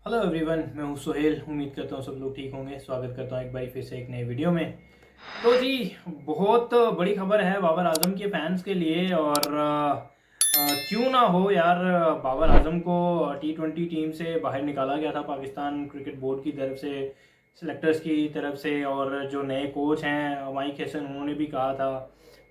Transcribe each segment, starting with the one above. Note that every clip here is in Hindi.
हेलो एवरीवन, मैं हूं सोहेल। उम्मीद करता हूं सब लोग ठीक होंगे। स्वागत करता हूं एक बार फिर से एक नए वीडियो में। तो जी, बहुत बड़ी खबर है बाबर आजम के फैंस के लिए। और क्यों ना हो यार, बाबर आजम को T20 टीम से बाहर निकाला गया था पाकिस्तान क्रिकेट बोर्ड की तरफ से, सिलेक्टर्स की तरफ से। और जो नए कोच हैं माइक हेसन, उन्होंने भी कहा था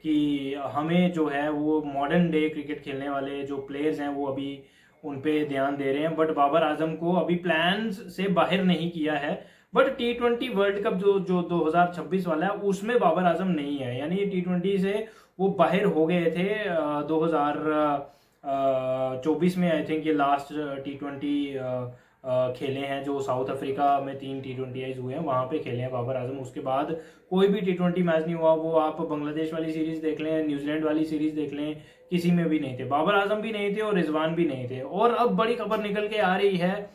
कि हमें जो है वो मॉडर्न डे क्रिकेट खेलने वाले जो प्लेयर्स हैं वो अभी उन पे ध्यान दे रहे हैं। बट बाबर आजम को अभी प्लान्स से बाहर नहीं किया है। बट T20 वर्ल्ड कप जो जो 2026 वाला है उसमें बाबर आजम नहीं है, यानी T20 से वो बाहर हो गए थे। 2024 में आई थिंक ये लास्ट T20 खेले हैं जो साउथ अफ्रीका में 3 T20 हुए हैं, वहां पे खेले हैं बाबर आजम। उसके बाद कोई भी T20 मैच नहीं हुआ। वो आप बांग्लादेश वाली सीरीज देख लें, न्यूजीलैंड वाली सीरीज देख लें, किसी में भी नहीं थे। बाबर आजम भी नहीं थे और रिजवान भी नहीं थे। और अब बड़ी खबर निकल के आ रही है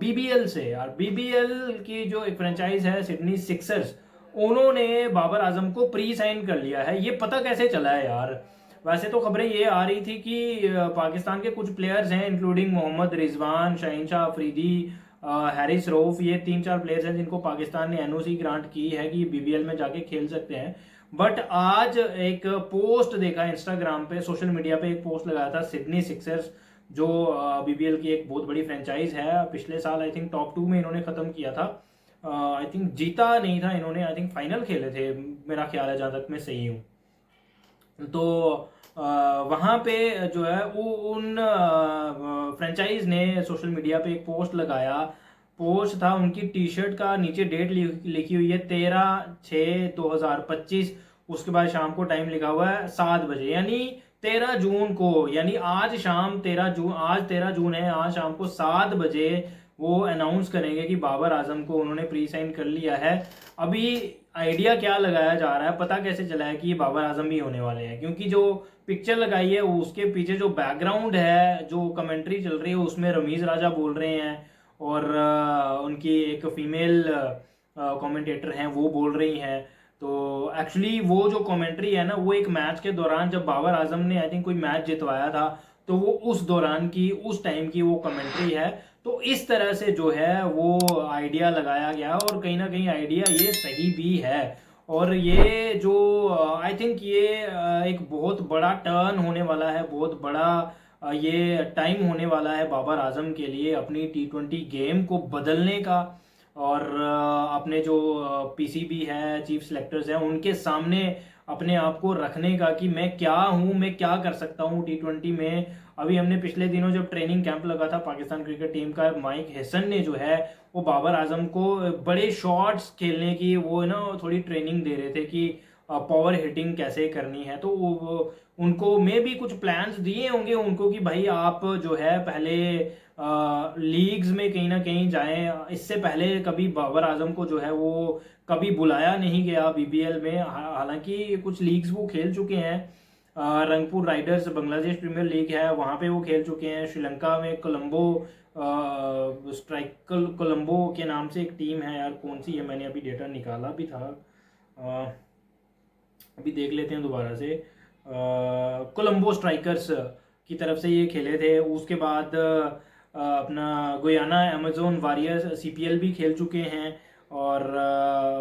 BBL से। यार, BBL की जो एक फ्रेंचाइज है सिडनी सिक्सर्स, उन्होंने बाबर आजम को प्री साइन कर लिया है। ये पता कैसे चला है यार? वैसे तो खबरें ये आ रही थी कि पाकिस्तान के कुछ प्लेयर्स हैं इंक्लूडिंग मोहम्मद रिजवान, शहीनशाह अफरीदी, हैरिस रऊफ, ये 3-4 प्लेयर्स हैं जिनको पाकिस्तान ने NOC ग्रांट की है कि BBL में जाके खेल सकते हैं। बट आज एक पोस्ट देखा इंस्टाग्राम पे, सोशल मीडिया पे एक पोस्ट लगाया था सिडनी सिक्सर्स, जो BBL की एक बहुत बड़ी फ्रेंचाइज है। पिछले साल आई थिंक टॉप 2 में इन्होंने खत्म किया था। आई थिंक जीता नहीं था इन्होंने, आई थिंक फाइनल खेले थे, मेरा ख्याल है जहां तक मैं सही हूँ। तो वहाँ पे जो है वो उन फ्रेंचाइज ने सोशल मीडिया पे एक पोस्ट लगाया। पोस्ट था उनकी टी शर्ट का, नीचे डेट लिखी हुई है 13/6/2025। उसके बाद शाम को टाइम लिखा हुआ है 7 बजे, यानी 13 जून को, यानी आज शाम 13 जून, आज 13 जून है, आज शाम को 7 बजे वो अनाउंस करेंगे कि बाबर आजम को उन्होंने प्री साइन कर लिया है। अभी आइडिया क्या लगाया जा रहा है, पता कैसे चला है कि ये बाबर आजम भी होने वाले हैं? क्योंकि जो पिक्चर लगाई है उसके पीछे जो बैकग्राउंड है, जो कमेंट्री चल रही है, उसमें रमीज राजा बोल रहे हैं और उनकी एक फीमेल कमेंटेटर हैं वो बोल रही हैं। तो एक्चुअली वो जो कमेंट्री है ना, वो एक मैच के दौरान जब बाबर आजम ने आई थिंक कोई मैच जितवाया था, तो वो उस दौरान की, उस टाइम की वो कमेंट्री है। तो इस तरह से जो है वो आइडिया लगाया गया और कहीं ना कहीं आइडिया ये सही भी है। और ये जो आई थिंक ये एक बहुत बड़ा टर्न होने वाला है, बहुत बड़ा ये टाइम होने वाला है बाबर आजम के लिए अपनी T20 गेम को बदलने का। और अपने जो PCB है, चीफ सेलेक्टर्स हैं, उनके सामने अपने आप को रखने का कि मैं क्या हूँ, मैं क्या कर सकता हूँ T20 में। अभी हमने पिछले दिनों जब ट्रेनिंग कैंप लगा था पाकिस्तान क्रिकेट टीम का, माइक हेसन ने जो है वो बाबर आजम को बड़े शॉट्स खेलने की वो ना थोड़ी ट्रेनिंग दे रहे थे कि पावर हिटिंग कैसे करनी है। तो वो उनको में भी कुछ प्लान्स दिए होंगे उनको कि भाई आप जो है पहले लीग्स में कहीं ना कहीं जाएं। इससे पहले कभी बाबर आजम को जो है वो कभी बुलाया नहीं गया BBL में। हालांकि कुछ लीग्स वो खेल चुके हैं। Rangpur riders Bangladesh premier league है, वहाँ पे वो खेल चुके हैं। श्रीलंका में कोलंबो स्ट्राइकल कोलंबो के नाम से एक टीम है, यार कौन सी है, मैंने अभी डेटा निकाला भी था, अभी देख लेते हैं दोबारा से। कोलंबो स्ट्राइकर्स की तरफ से ये खेले थे। उसके बाद अपना गुयाना अमेजोन वॉरियर्स CPL भी खेल चुके हैं। और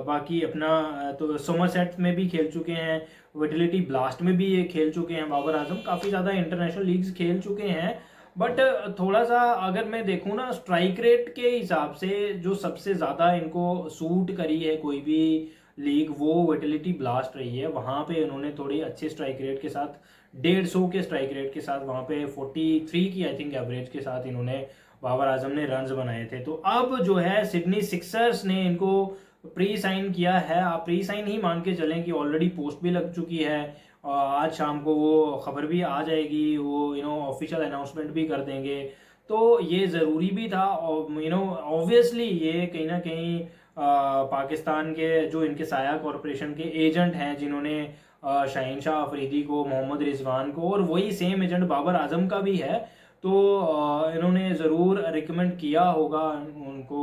बाकी अपना तो सोमरसेट में भी खेल चुके हैं, विटलिटी ब्लास्ट में भी ये खेल चुके हैं। बाबर आजम काफ़ी ज़्यादा इंटरनेशनल लीग्स खेल चुके हैं। बट थोड़ा सा अगर मैं देखूँ ना, स्ट्राइक रेट के हिसाब से जो सबसे ज़्यादा इनको सूट करी है कोई भी लीग, वो विटलिटी ब्लास्ट रही है। वहाँ पे उन्होंने थोड़ी अच्छे स्ट्राइक रेट के साथ, 150 के स्ट्राइक रेट के साथ, वहाँ पे 43 की आई थिंक एवरेज के साथ इन्होंने, बाबर आजम ने रन्स बनाए थे। तो अब जो है सिडनी सिक्सर्स ने इनको प्री साइन किया है। आप प्री साइन ही मान के चलें कि ऑलरेडी पोस्ट भी लग चुकी है। आज शाम को वो खबर भी आ जाएगी, वो ऑफिशियल अनाउंसमेंट भी कर देंगे। तो ये ज़रूरी भी था। और ऑब्वियसली ये कहीं ना कहीं पाकिस्तान के जो इनके साया कॉरपोरेशन के एजेंट हैं, जिन्होंने शहीनशाह अफरीदी को, मोहम्मद रिजवान को, और वही सेम एजेंट बाबर आजम का भी है, तो इन्होंने ज़रूर रिकमेंड किया होगा उनको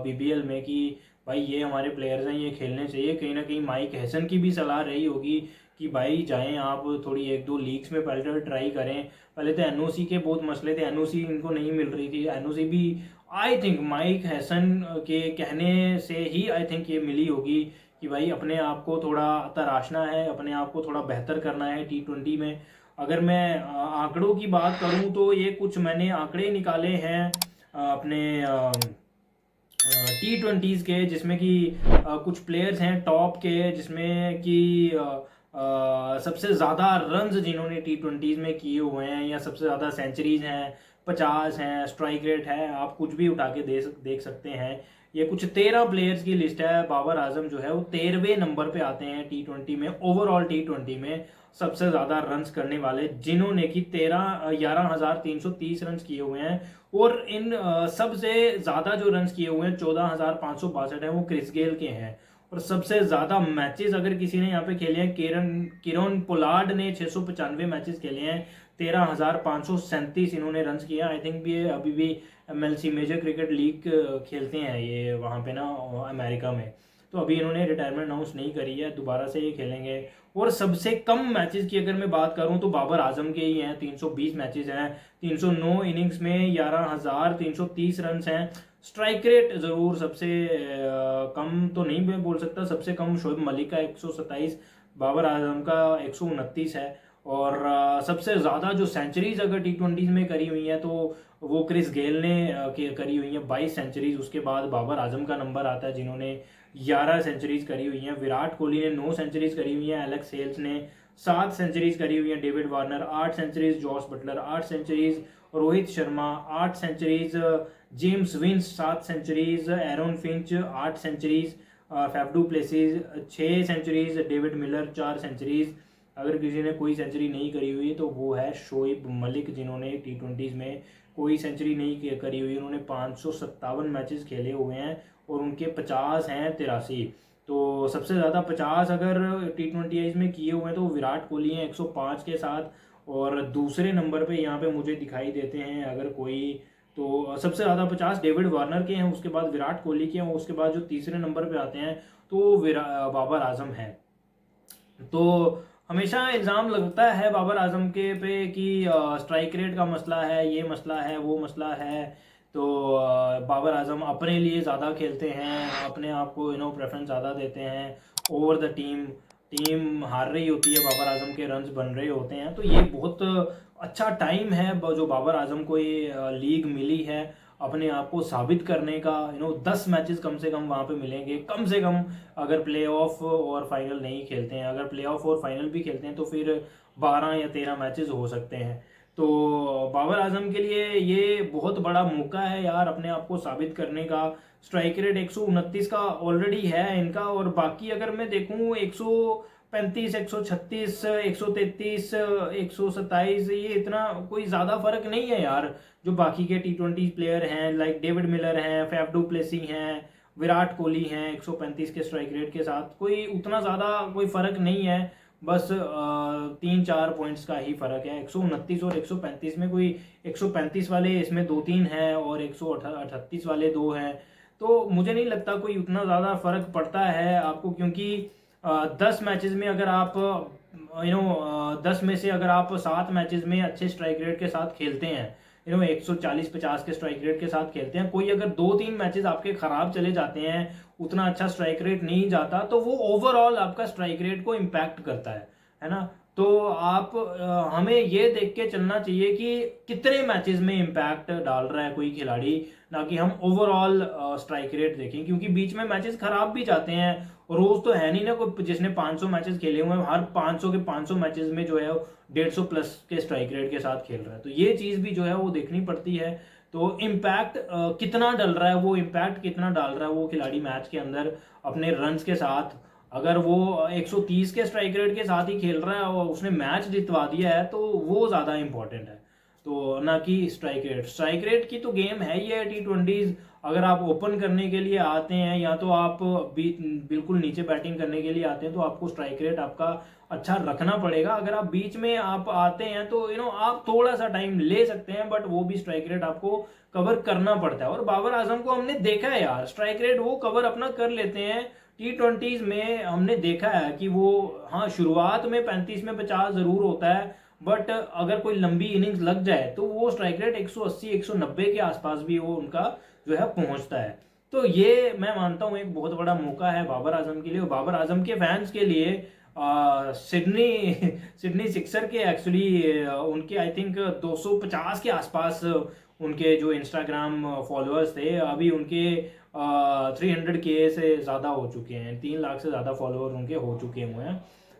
BBL में कि भाई ये हमारे प्लेयर्स हैं, ये खेलने चाहिए। कहीं ना कहीं माइक हेसन की भी सलाह रही होगी कि भाई जाएं आप थोड़ी 1-2 लीग्स में पहले ट्राई करें। पहले तो NOC के बहुत मसले थे, NOC इनको नहीं मिल रही थी। NOC भी आई थिंक माइक हैसन के कहने से ही आई थिंक ये मिली होगी कि भाई अपने आप को थोड़ा तराशना है, अपने आप को थोड़ा बेहतर करना है T20 में। अगर मैं आंकड़ों की बात करूं तो ये कुछ मैंने आंकड़े निकाले हैं अपने T20s के, जिसमें कि कुछ प्लेयर्स हैं टॉप के, जिसमें कि सबसे ज़्यादा रन्स जिन्होंने T20s में किए हुए हैं, या सबसे ज़्यादा सेंचुरीज हैं, 50 हैं, स्ट्राइक रेट है, आप कुछ भी उठा के देख सकते हैं। ये कुछ 13 प्लेयर्स की लिस्ट है। बाबर आजम जो है वो 13वें नंबर पे आते हैं T20 में, ओवरऑल T20 में सबसे ज़्यादा रन्स करने वाले, जिन्होंने कि 11,330 रन्स किए हुए हैं। और इन सबसे ज़्यादा जो रन्स किए हुए हैं 14,562 हैं, वो क्रिस गेल के हैं। और सबसे ज़्यादा मैचेस अगर किसी ने यहाँ पे खेले हैं, किरण पोलार्ड ने 695 मैचेस खेले हैं, 13,537 इन्होंने रन्स किया। आई थिंक भी अभी भी MLC मेजर क्रिकेट लीग खेलते हैं ये वहाँ पे ना अमेरिका में, तो अभी इन्होंने रिटायरमेंट अनाउंस नहीं करी है, दोबारा से ये खेलेंगे। और सबसे कम मैचेस की अगर मैं बात करूं तो बाबर आजम के ही हैं, 320 मैचेस हैं, 309 इनिंग्स में 11,330 रन हैं। स्ट्राइक रेट ज़रूर सबसे कम तो नहीं मैं बोल सकता, सबसे कम शोएब मलिक का 127, बाबर आजम का 129 है। और सबसे ज़्यादा जो सेंचुरीज अगर T20 में करी हुई हैं तो वो क्रिस गेल ने करी हुई हैं 22 सेंचुरीज। उसके बाद बाबर आजम का नंबर आता है जिन्होंने 11 सेंचुरीज करी हुई हैं। विराट कोहली ने 9 सेंचुरीज करी हुई हैं, एलेक्स हेल्स ने 7 सेंचुरीज करी हुई हैं, David Warner 8 centuries, Jos Buttler 8 centuries, Rohit Sharma 8 centuries, James Vince 7 centuries, Aaron Finch 8 centuries, Faf du Plessis 6 centuries, David Miller 4 centuries. अगर किसी ने कोई सेंचुरी नहीं करी हुई तो वो है शोएब मलिक, जिन्होंने T20 में कोई सेंचुरी नहीं करी हुई। उन्होंने 557 मैचेस खेले हुए हैं और उनके 50 हैं 83। तो सबसे ज़्यादा 50 अगर T20 में किए हुए हैं तो विराट कोहली हैं 105 के साथ, और दूसरे नंबर पे यहाँ पे मुझे दिखाई देते हैं अगर कोई, तो सबसे ज़्यादा 50 डेविड वार्नर के हैं, उसके बाद विराट कोहली के हैं, उसके बाद जो तीसरे नंबर पे आते हैं तो बाबर आजम है। तो हमेशा इल्ज़ाम लगता है बाबर आजम के पे कि स्ट्राइक रेट का मसला है, ये मसला है, वो मसला है। तो बाबर आजम अपने लिए ज़्यादा खेलते हैं, अपने आप को प्रेफरेंस ज़्यादा देते हैं ओवर द टीम। टीम हार रही होती है, बाबर आजम के रन्स बन रहे होते हैं, तो ये बहुत अच्छा टाइम है जो बाबर आजम को ये लीग मिली है अपने आप को साबित करने का। 10 मैचेस कम से कम वहाँ पे मिलेंगे, कम से कम। अगर प्ले ऑफ और फाइनल नहीं खेलते हैं, अगर प्ले ऑफ और फाइनल भी खेलते हैं तो फिर 12 या 13 मैचेस हो सकते हैं। तो बाबर आजम के लिए ये बहुत बड़ा मौका है यार अपने आप को साबित करने का। स्ट्राइक रेट 129 का ऑलरेडी है इनका, और बाकी अगर मैं देखूँ 135, 136, 133, 127, ये इतना कोई ज़्यादा फर्क नहीं है यार। जो बाकी के T20 प्लेयर हैं लाइक डेविड मिलर हैं, फैफ डू प्लेसी हैं, विराट कोहली हैं 135 के स्ट्राइक रेट के साथ, कोई उतना ज़्यादा कोई फ़र्क नहीं है। बस 3-4 पॉइंट्स का ही फ़र्क है। 129 और 135 में कोई 135 वाले इसमें 2-3 हैं और 138 वाले 2 हैं, तो मुझे नहीं लगता कोई उतना ज़्यादा फ़र्क पड़ता है आपको, क्योंकि 10 मैचेस में अगर आप 10 में से अगर आप 7 मैचेस में अच्छे स्ट्राइक रेट के साथ खेलते हैं, 140-50 के स्ट्राइक रेट के साथ खेलते हैं, कोई अगर 2-3 मैचेस आपके खराब चले जाते हैं, उतना अच्छा स्ट्राइक रेट नहीं जाता, तो वो ओवरऑल आपका स्ट्राइक रेट को इम्पैक्ट करता है ना। तो आप हमें ये देख के चलना चाहिए कि कितने मैचेस में इम्पैक्ट डाल रहा है कोई खिलाड़ी, ना कि हम ओवरऑल स्ट्राइक रेट देखें, क्योंकि बीच में मैचेस खराब भी जाते हैं। रोज तो है नहीं ना कोई जिसने 500 मैचेस खेले हुए हैं, हर 500 के 500 मैचेस में जो है 150 प्लस के स्ट्राइक रेट के साथ खेल रहा है, तो ये चीज़ भी जो है वो देखनी पड़ती है। तो इम्पैक्ट कितना डल रहा है, वो इम्पैक्ट कितना डाल रहा है वो खिलाड़ी मैच के अंदर अपने रन्स के साथ। अगर वो 130 के स्ट्राइक रेट के साथ ही खेल रहा है और उसने मैच जितवा दिया है, तो वो ज़्यादा इंपॉर्टेंट है, तो ना कि स्ट्राइक रेट। स्ट्राइक रेट की तो गेम है ही है T20। अगर आप ओपन करने के लिए आते हैं या तो आप बिल्कुल नीचे बैटिंग करने के लिए आते हैं, तो आपको स्ट्राइक रेट आपका अच्छा रखना पड़ेगा। अगर आप बीच में आप आते हैं तो आप थोड़ा सा टाइम ले सकते हैं, बट वो भी स्ट्राइक रेट आपको कवर करना पड़ता है। और बाबर आजम को हमने देखा है यार, स्ट्राइक रेट वो कवर अपना कर लेते हैं। T20 में हमने देखा है कि वो, हाँ, शुरुआत में 35 में 50 ज़रूर होता है, बट अगर कोई लंबी इनिंग्स लग जाए तो वो स्ट्राइक रेट 180 190 के आसपास भी वो उनका जो है पहुंचता है। तो ये मैं मानता हूँ एक बहुत बड़ा मौका है बाबर आजम के लिए, और बाबर आजम के फैंस के लिए। सिडनी सिडनी सिक्सर के एक्चुअली उनके आई थिंक 250 के आसपास उनके जो इंस्टाग्राम फॉलोअर्स थे, अभी उनके 300K से ज़्यादा हो चुके हैं, 3 लाख से ज़्यादा फॉलोअर उनके हो चुके हुए हैं।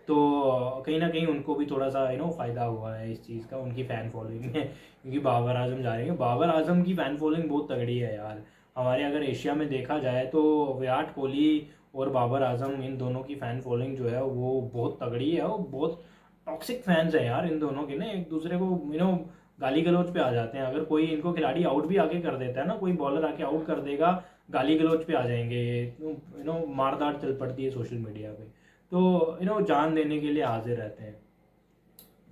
तो कहीं ना कहीं उनको भी थोड़ा सा फ़ायदा हुआ है इस चीज़ का, उनकी फ़ैन फॉलोइंग में, क्योंकि बाबर आजम जा रहे हैं। बाबर आजम की फ़ैन फॉलोइंग बहुत तगड़ी है यार। हमारे अगर एशिया में देखा जाए तो विराट कोहली और बाबर आजम, इन दोनों की फ़ैन फॉलोइंग जो है वो बहुत तगड़ी है, और बहुत टॉक्सिक फैंस हैं यार इन दोनों के ना, एक दूसरे को गाली गलौज पे आ जाते हैं। अगर कोई इनको खिलाड़ी आउट भी आके कर देता है ना, कोई बॉलर आके आउट कर देगा, गाली गलौज पे आ जाएंगे, मारदार चल पड़ती है सोशल मीडिया पे। तो जान देने के लिए हाजिर रहते हैं।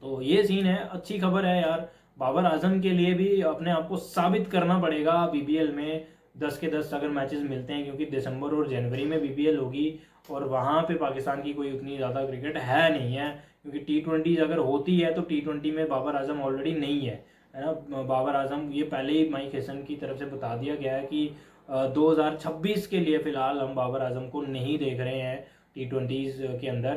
तो ये सीन है। अच्छी खबर है यार, बाबर आजम के लिए भी अपने आप को साबित करना पड़ेगा बीबीएल में। 10 के 10 अगर मैचेस मिलते हैं, क्योंकि दिसंबर और जनवरी में बीबीएल होगी, और वहाँ पे पाकिस्तान की कोई उतनी ज़्यादा क्रिकेट है नहीं है, क्योंकि T20 अगर होती है तो T20 में बाबर आजम ऑलरेडी नहीं है ना। बाबर आजम ये पहले ही माइक हैसन की तरफ से बता दिया गया है कि 2026 के लिए फ़िलहाल हम बाबर आजम को नहीं देख रहे हैं T20s के अंदर।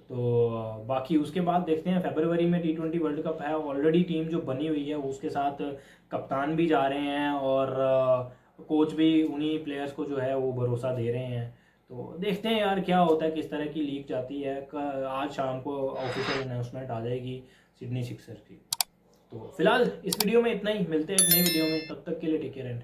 तो बाकी उसके बाद देखते हैं, फरवरी में T20 वर्ल्ड कप है, ऑलरेडी टीम जो बनी हुई है उसके साथ कप्तान भी जा रहे हैं, और कोच भी उन्हीं प्लेयर्स को जो है वो भरोसा दे रहे हैं। तो देखते हैं यार क्या होता है, किस तरह की लीग जाती है। आज शाम को ऑफिशियल अनाउंसमेंट आ जाएगी सिडनी सिक्सर की। तो फिलहाल इस वीडियो में इतना ही, मिलते हैं एक नई वीडियो में, तब तक के लिए टेक केयर एंड